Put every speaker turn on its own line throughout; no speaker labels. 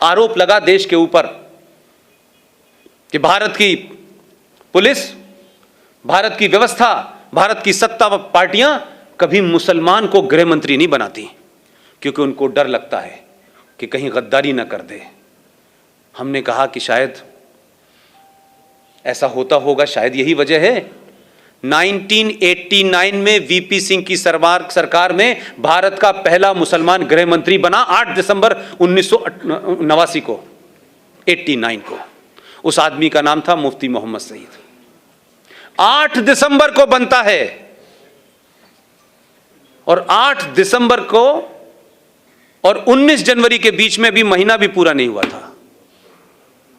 आरोप लगा देश के ऊपर कि भारत की पुलिस, भारत की व्यवस्था, भारत की सत्ता पार्टियां कभी मुसलमान को गृह मंत्री नहीं बनाती, क्योंकि उनको डर लगता है कि कहीं गद्दारी ना कर दे। हमने कहा कि शायद ऐसा होता होगा, शायद यही वजह है 1989 में वीपी सिंह की सरकार में भारत का पहला मुसलमान गृह मंत्री बना 8 दिसंबर 1989 को, 89 को। उस आदमी का नाम था मुफ्ती मोहम्मद सईद। 8 दिसंबर को बनता है और 8 दिसंबर को और 19 जनवरी के बीच में भी महीना भी पूरा नहीं हुआ था,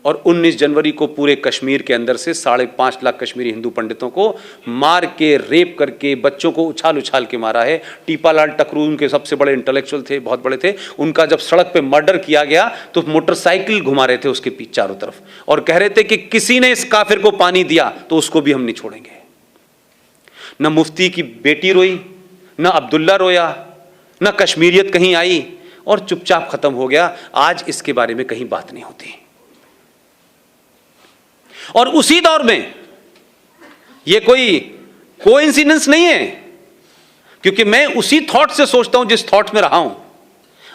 और 19 जनवरी को पूरे कश्मीर के अंदर से 5.5 लाख कश्मीरी हिंदू पंडितों को मार के, रेप करके, बच्चों को उछाल उछाल के मारा है। टीपालाल टकरू उनके सबसे बड़े इंटेलेक्चुअल थे, बहुत बड़े थे। उनका जब सड़क पे मर्डर किया गया तो मोटरसाइकिल घुमा रहे थे उसके पीछे चारों तरफ, और कह रहे थे कि किसी ने इस काफिर को पानी दिया तो उसको भी हम नहीं छोड़ेंगे। न मुफ्ती की बेटी रोई, न अब्दुल्ला रोया, न कश्मीरियत कहीं आई, और चुपचाप खत्म हो गया। आज इसके बारे में कहीं बात नहीं होती। और उसी दौर में यह कोई कोइंसिडेंस नहीं है, क्योंकि मैं उसी थॉट से सोचता हूं जिस थॉट में रहा हूं।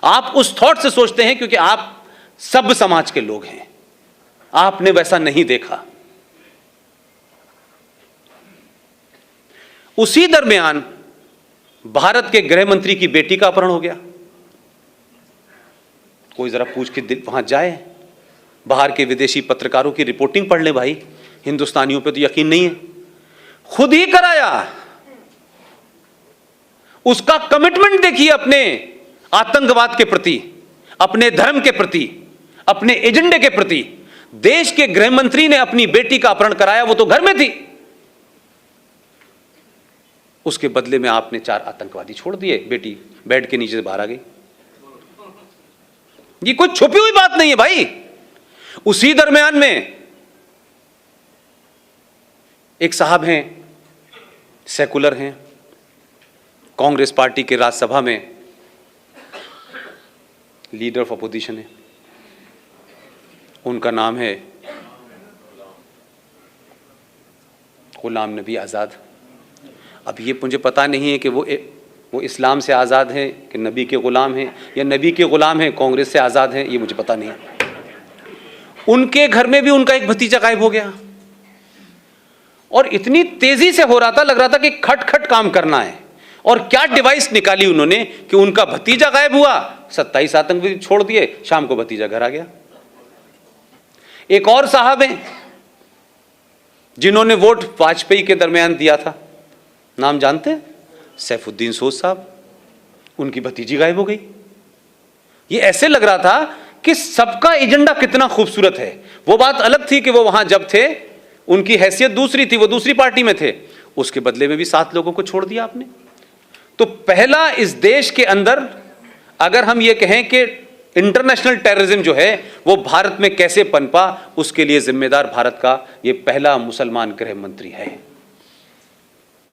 आप उस थॉट से सोचते हैं क्योंकि आप सब समाज के लोग हैं, आपने वैसा नहीं देखा। उसी दरमियान भारत के गृह मंत्री की बेटी का अपहरण हो गया। कोई जरा पूछ के वहां जाए, बाहर के विदेशी पत्रकारों की रिपोर्टिंग पढ़ ले भाई, हिंदुस्तानियों पे तो यकीन नहीं है। खुद ही कराया। उसका कमिटमेंट देखिए अपने आतंकवाद के प्रति, अपने धर्म के प्रति, अपने एजेंडे के प्रति। देश के गृह मंत्री ने अपनी बेटी का अपहरण कराया, वो तो घर में थी। उसके बदले में आपने 4 आतंकवादी छोड़ दिए, बेटी बेड के नीचे से बाहर आ गई। ये कोई छुपी हुई बात नहीं है भाई। उसी दरमियान में एक साहब हैं, सेकुलर हैं, कांग्रेस पार्टी के राज्यसभा में लीडर ऑफ अपोजिशन है, उनका नाम है गुलाम नबी आज़ाद। अब ये मुझे पता नहीं है कि वो इस्लाम से आज़ाद हैं कि नबी के ग़ुलाम हैं, या नबी के ग़ुलाम हैं कांग्रेस से आज़ाद हैं, ये मुझे पता नहीं है। उनके घर में भी उनका एक भतीजा गायब हो गया, और इतनी तेजी से हो रहा था, लग रहा था कि खट खट काम करना है। और क्या डिवाइस निकाली उन्होंने कि उनका भतीजा गायब हुआ, 27 आतंकवादी छोड़ दिए, शाम को भतीजा घर आ गया। एक और साहब हैं जिन्होंने वोट वाजपेयी के दरमियान दिया था, नाम जानते हैं? सैफुद्दीन सोज साहब। उनकी भतीजी गायब हो गई। ये ऐसे लग रहा था कि सबका एजेंडा कितना खूबसूरत है। वो बात अलग थी कि वो वहां जब थे उनकी हैसियत दूसरी थी, वो दूसरी पार्टी में थे। उसके बदले में भी 7 लोगों को छोड़ दिया आपने। तो पहला इस देश के अंदर अगर हम ये कहें कि इंटरनेशनल टेररिज्म जो है वो भारत में कैसे पनपा, उसके लिए जिम्मेदार भारत का ये पहला मुसलमान गृह मंत्री है।